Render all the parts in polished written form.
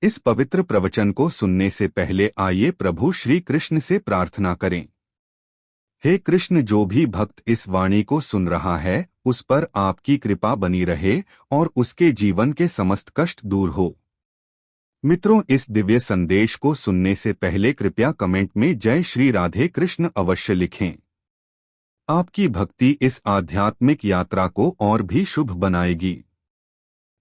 इस पवित्र प्रवचन को सुनने से पहले आइए प्रभु श्री कृष्ण से प्रार्थना करें। हे कृष्ण, जो भी भक्त इस वाणी को सुन रहा है उस पर आपकी कृपा बनी रहे और उसके जीवन के समस्त कष्ट दूर हो। मित्रों, इस दिव्य संदेश को सुनने से पहले कृपया कमेंट में जय श्री राधे कृष्ण अवश्य लिखें। आपकी भक्ति इस आध्यात्मिक यात्रा को और भी शुभ बनाएगी।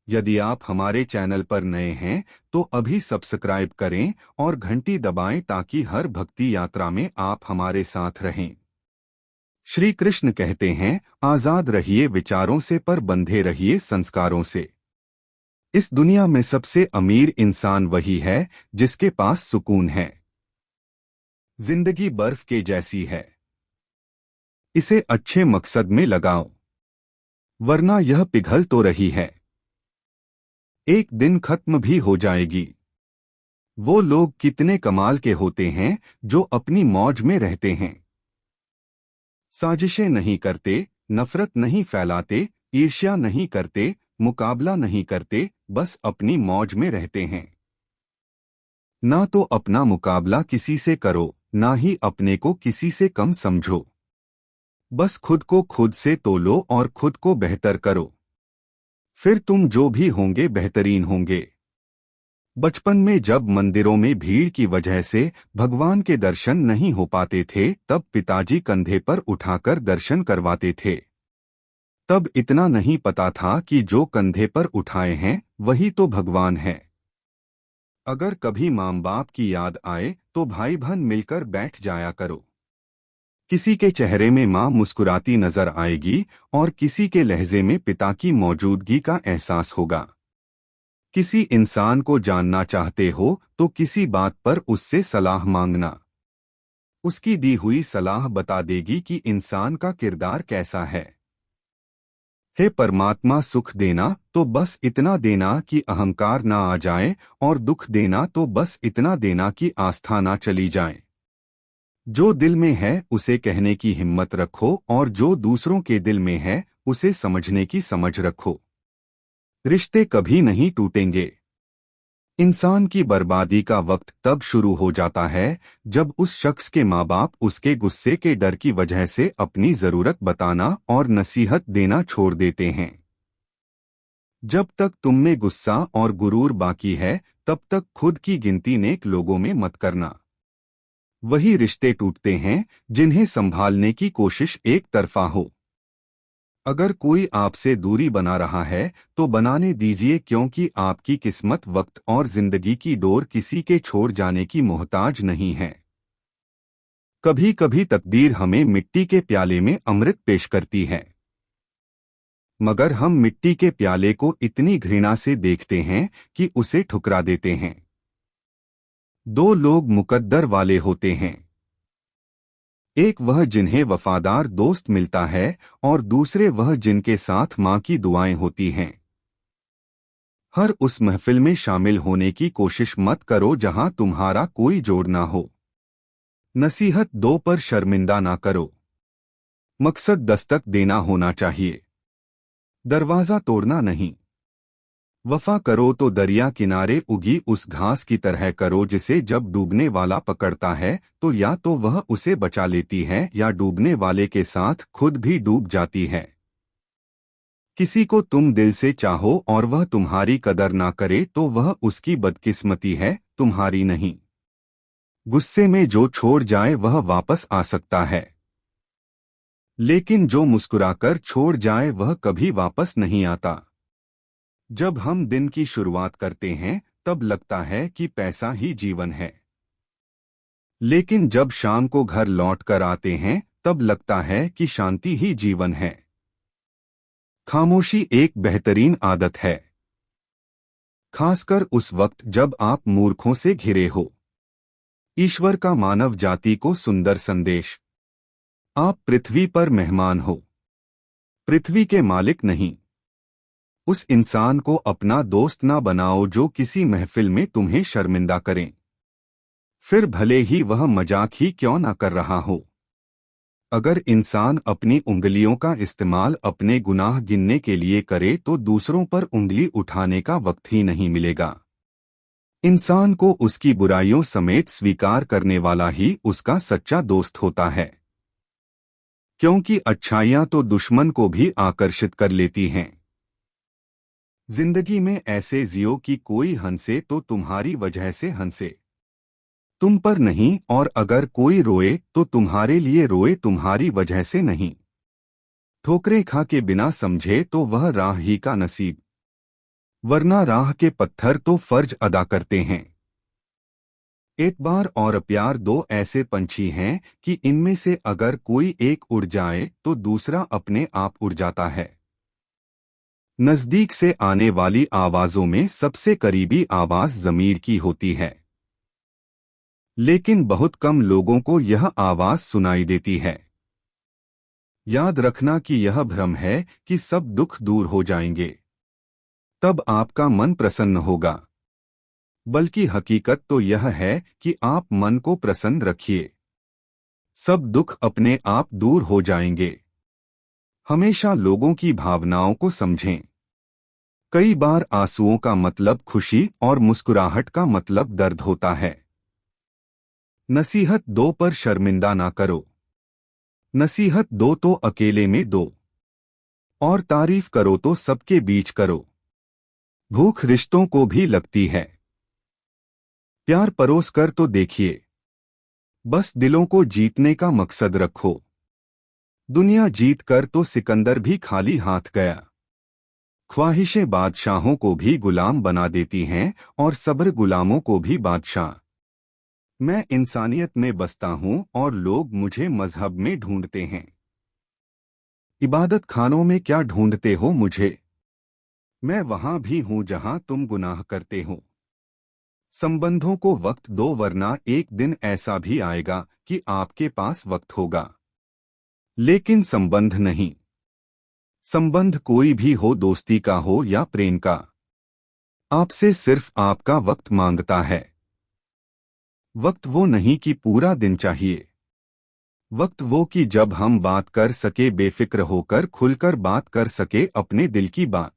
यदि आप हमारे चैनल पर नए हैं तो अभी सब्सक्राइब करें और घंटी दबाएं ताकि हर भक्ति यात्रा में आप हमारे साथ रहें। श्री कृष्ण कहते हैं, आजाद रहिए विचारों से पर बंधे रहिए संस्कारों से। इस दुनिया में सबसे अमीर इंसान वही है जिसके पास सुकून है। जिंदगी बर्फ के जैसी है, इसे अच्छे मकसद में लगाओ वरना यह पिघल तो रही है, एक दिन खत्म भी हो जाएगी। वो लोग कितने कमाल के होते हैं जो अपनी मौज में रहते हैं, साजिशें नहीं करते, नफरत नहीं फैलाते, ईर्ष्या नहीं करते, मुकाबला नहीं करते, बस अपनी मौज में रहते हैं। ना तो अपना मुकाबला किसी से करो, ना ही अपने को किसी से कम समझो। बस खुद को खुद से तोलो और खुद को बेहतर करो, फिर तुम जो भी होंगे बेहतरीन होंगे। बचपन में जब मंदिरों में भीड़ की वजह से भगवान के दर्शन नहीं हो पाते थे तब पिताजी कंधे पर उठाकर दर्शन करवाते थे। तब इतना नहीं पता था कि जो कंधे पर उठाए हैं वही तो भगवान है। अगर कभी माँ बाप की याद आए तो भाई बहन मिलकर बैठ जाया करो। किसी के चेहरे में माँ मुस्कुराती नजर आएगी और किसी के लहजे में पिता की मौजूदगी का एहसास होगा। किसी इंसान को जानना चाहते हो तो किसी बात पर उससे सलाह मांगना, उसकी दी हुई सलाह बता देगी कि इंसान का किरदार कैसा है। हे परमात्मा, सुख देना तो बस इतना देना कि अहंकार ना आ जाए और दुख देना तो बस इतना देना कि आस्था ना चली जाए। जो दिल में है उसे कहने की हिम्मत रखो और जो दूसरों के दिल में है उसे समझने की समझ रखो। रिश्ते कभी नहीं टूटेंगे। इंसान की बर्बादी का वक्त तब शुरू हो जाता है जब उस शख्स के माँ बाप उसके गुस्से के डर की वजह से अपनी जरूरत बताना और नसीहत देना छोड़ देते हैं। जब तक तुम में गुस्सा और गुरूर बाकी है तब तक खुद की गिनती नेक लोगों में मत करना। वही रिश्ते टूटते हैं जिन्हें संभालने की कोशिश एक तरफा हो। अगर कोई आपसे दूरी बना रहा है तो बनाने दीजिए, क्योंकि आपकी किस्मत, वक्त और जिंदगी की डोर किसी के छोड़ जाने की मोहताज नहीं है। कभी कभी तकदीर हमें मिट्टी के प्याले में अमृत पेश करती है, मगर हम मिट्टी के प्याले को इतनी घृणा से देखते हैं कि उसे ठुकरा देते हैं। दो लोग मुकद्दर वाले होते हैं, एक वह जिन्हें वफादार दोस्त मिलता है और दूसरे वह जिनके साथ माँ की दुआएं होती हैं। हर उस महफिल में शामिल होने की कोशिश मत करो जहां तुम्हारा कोई जोड़ ना हो। नसीहत दो पर शर्मिंदा ना करो। मकसद दस्तक देना होना चाहिए, दरवाजा तोड़ना नहीं। वफा करो तो दरिया किनारे उगी उस घास की तरह करो जिसे जब डूबने वाला पकड़ता है तो या तो वह उसे बचा लेती है या डूबने वाले के साथ खुद भी डूब जाती है। किसी को तुम दिल से चाहो और वह तुम्हारी कदर ना करे तो वह उसकी बदकिस्मती है, तुम्हारी नहीं। गुस्से में जो छोड़ जाए वह वापस आ सकता है, लेकिन जो मुस्कुराकर छोड़ जाए वह कभी वापस नहीं आता। जब हम दिन की शुरुआत करते हैं तब लगता है कि पैसा ही जीवन है, लेकिन जब शाम को घर लौट कर आते हैं तब लगता है कि शांति ही जीवन है। खामोशी एक बेहतरीन आदत है, खासकर उस वक्त जब आप मूर्खों से घिरे हो। ईश्वर का मानव जाति को सुंदर संदेश। आप पृथ्वी पर मेहमान हो, पृथ्वी के मालिक नहीं। उस इंसान को अपना दोस्त ना बनाओ जो किसी महफिल में तुम्हें शर्मिंदा करें, फिर भले ही वह मजाक ही क्यों ना कर रहा हो। अगर इंसान अपनी उंगलियों का इस्तेमाल अपने गुनाह गिनने के लिए करे तो दूसरों पर उंगली उठाने का वक्त ही नहीं मिलेगा। इंसान को उसकी बुराइयों समेत स्वीकार करने वाला ही उसका सच्चा दोस्त होता है, क्योंकि अच्छाइयां तो दुश्मन को भी आकर्षित कर लेती हैं। जिंदगी में ऐसे जियो कि कोई हंसे तो तुम्हारी वजह से हंसे, तुम पर नहीं, और अगर कोई रोए तो तुम्हारे लिए रोए, तुम्हारी वजह से नहीं। ठोकरें खा के बिना समझे तो वह राह ही का नसीब, वरना राह के पत्थर तो फर्ज अदा करते हैं। एक बार और प्यार दो ऐसे पंछी हैं कि इनमें से अगर कोई एक उड़ जाए तो दूसरा अपने आप उड़ जाता है। नजदीक से आने वाली आवाजों में सबसे करीबी आवाज ज़मीर की होती है, लेकिन बहुत कम लोगों को यह आवाज सुनाई देती है। याद रखना कि यह भ्रम है कि सब दुख दूर हो जाएंगे, तब आपका मन प्रसन्न होगा, बल्कि हकीकत तो यह है कि आप मन को प्रसन्न रखिए, सब दुख अपने आप दूर हो जाएंगे। हमेशा लोगों की भावनाओं को समझें। कई बार आंसुओं का मतलब खुशी और मुस्कुराहट का मतलब दर्द होता है। नसीहत दो पर शर्मिंदा ना करो, नसीहत दो तो अकेले में दो, और तारीफ करो तो सबके बीच करो। भूख रिश्तों को भी लगती है, प्यार परोस कर तो देखिए, बस दिलों को जीतने का मकसद रखो। दुनिया जीत कर तो सिकंदर भी खाली हाथ गया। ख्वाहिशें बादशाहों को भी गुलाम बना देती हैं, और सब्र गुलामों को भी बादशाह। मैं इंसानियत में बसता हूँ और लोग मुझे मजहब में ढूंढते हैं। इबादत खानों में क्या ढूंढते हो मुझे, मैं वहां भी हूं जहां तुम गुनाह करते हो। संबंधों को वक्त दो, वरना एक दिन ऐसा भी आएगा कि आपके पास वक्त होगा लेकिन संबंध नहीं। संबंध कोई भी हो, दोस्ती का हो या प्रेम का, आपसे सिर्फ आपका वक्त मांगता है। वक्त वो नहीं कि पूरा दिन चाहिए, वक्त वो कि जब हम बात कर सके, बेफिक्र होकर खुलकर बात कर सके अपने दिल की बात।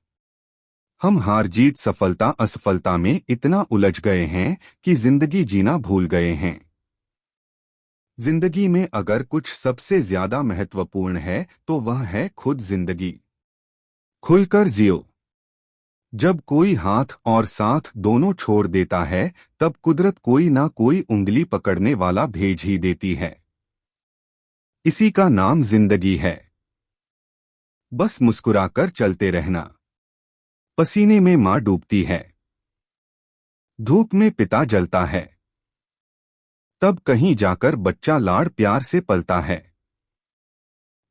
हम हार जीत, सफलता असफलता में इतना उलझ गए हैं कि जिंदगी जीना भूल गए हैं। जिंदगी में अगर कुछ सबसे ज्यादा महत्वपूर्ण है तो वह है खुद जिंदगी। खुलकर जियो। जब कोई हाथ और साथ दोनों छोड़ देता है, तब कुदरत कोई ना कोई उंगली पकड़ने वाला भेज ही देती है। इसी का नाम जिंदगी है। बस मुस्कुराकर चलते रहना। पसीने में माँ डूबती है, धूप में पिता जलता है, तब कहीं जाकर बच्चा लाड़ प्यार से पलता है।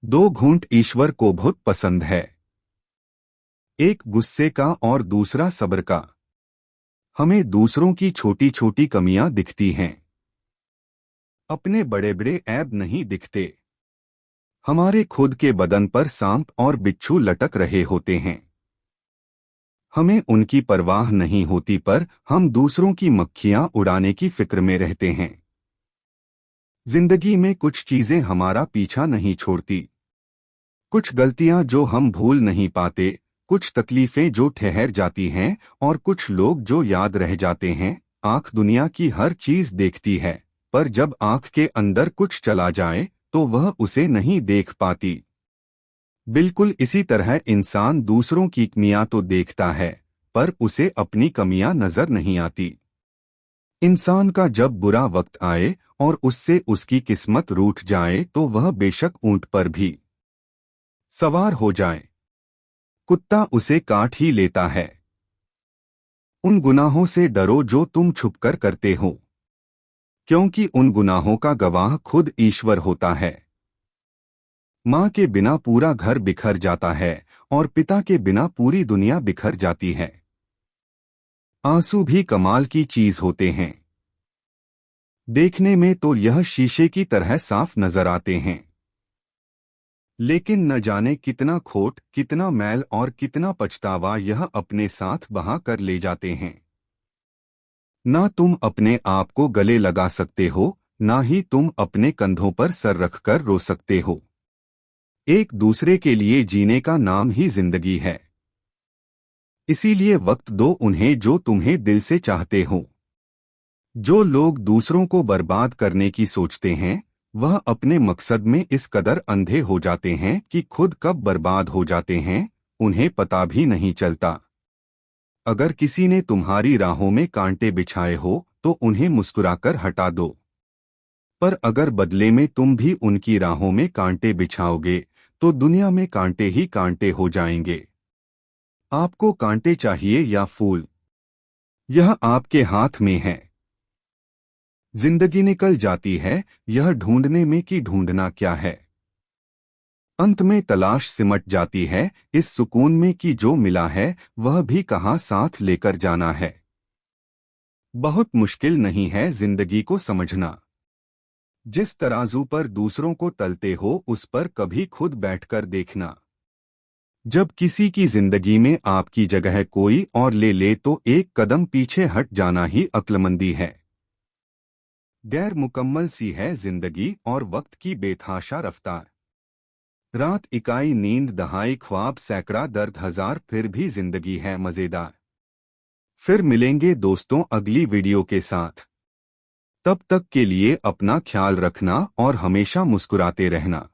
दो घूंट ईश्वर को बहुत पसंद है, एक गुस्से का और दूसरा सब्र का। हमें दूसरों की छोटी छोटी कमियां दिखती हैं, अपने बड़े बड़े ऐब नहीं दिखते। हमारे खुद के बदन पर सांप और बिच्छू लटक रहे होते हैं, हमें उनकी परवाह नहीं होती, पर हम दूसरों की मक्खियां उड़ाने की फिक्र में रहते हैं। जिंदगी में कुछ चीजें हमारा पीछा नहीं छोड़ती, कुछ गलतियां जो हम भूल नहीं पाते, कुछ तकलीफें जो ठहर जाती हैं, और कुछ लोग जो याद रह जाते हैं। आंख दुनिया की हर चीज देखती है, पर जब आंख के अंदर कुछ चला जाए तो वह उसे नहीं देख पाती। बिल्कुल इसी तरह इंसान दूसरों की कमियां तो देखता है, पर उसे अपनी कमियां नजर नहीं आती। इंसान का जब बुरा वक्त आए और उससे उसकी किस्मत रूठ जाए तो वह बेशक ऊंट पर भी सवार हो जाए, कुत्ता उसे काट ही लेता है। उन गुनाहों से डरो जो तुम छुपकर करते हो, क्योंकि उन गुनाहों का गवाह खुद ईश्वर होता है। माँ के बिना पूरा घर बिखर जाता है, और पिता के बिना पूरी दुनिया बिखर जाती है। आंसू भी कमाल की चीज होते हैं। देखने में तो यह शीशे की तरह साफ नजर आते हैं, लेकिन न जाने कितना खोट, कितना मैल और कितना पछतावा यह अपने साथ बहा कर ले जाते हैं। ना तुम अपने आप को गले लगा सकते हो, ना ही तुम अपने कंधों पर सर रखकर रो सकते हो। एक दूसरे के लिए जीने का नाम ही जिंदगी है। इसीलिए वक्त दो उन्हें जो तुम्हें दिल से चाहते हो। जो लोग दूसरों को बर्बाद करने की सोचते हैं वह अपने मकसद में इस कदर अंधे हो जाते हैं कि खुद कब बर्बाद हो जाते हैं उन्हें पता भी नहीं चलता। अगर किसी ने तुम्हारी राहों में कांटे बिछाए हो तो उन्हें मुस्कुराकर हटा दो, पर अगर बदले में तुम भी उनकी राहों में कांटे बिछाओगे तो दुनिया में कांटे ही कांटे हो जाएंगे। आपको कांटे चाहिए या फूल, यह आपके हाथ में है। जिंदगी निकल जाती है यह ढूंढने में कि ढूंढना क्या है। अंत में तलाश सिमट जाती है इस सुकून में कि जो मिला है वह भी कहाँ साथ लेकर जाना है। बहुत मुश्किल नहीं है जिंदगी को समझना। जिस तराजू पर दूसरों को तलते हो उस पर कभी खुद बैठकर देखना। जब किसी की जिंदगी में आपकी जगह कोई और ले ले तो एक कदम पीछे हट जाना ही अक्लमंदी है। गैर मुकम्मल सी है जिंदगी और वक्त की बेतहाशा रफ्तार। रात इकाई नींद दहाई ख्वाब सैकड़ा दर्द हजार फिर भी जिंदगी है मजेदार। फिर मिलेंगे दोस्तों अगली वीडियो के साथ। तब तक के लिए अपना ख्याल रखना और हमेशा मुस्कुराते रहना।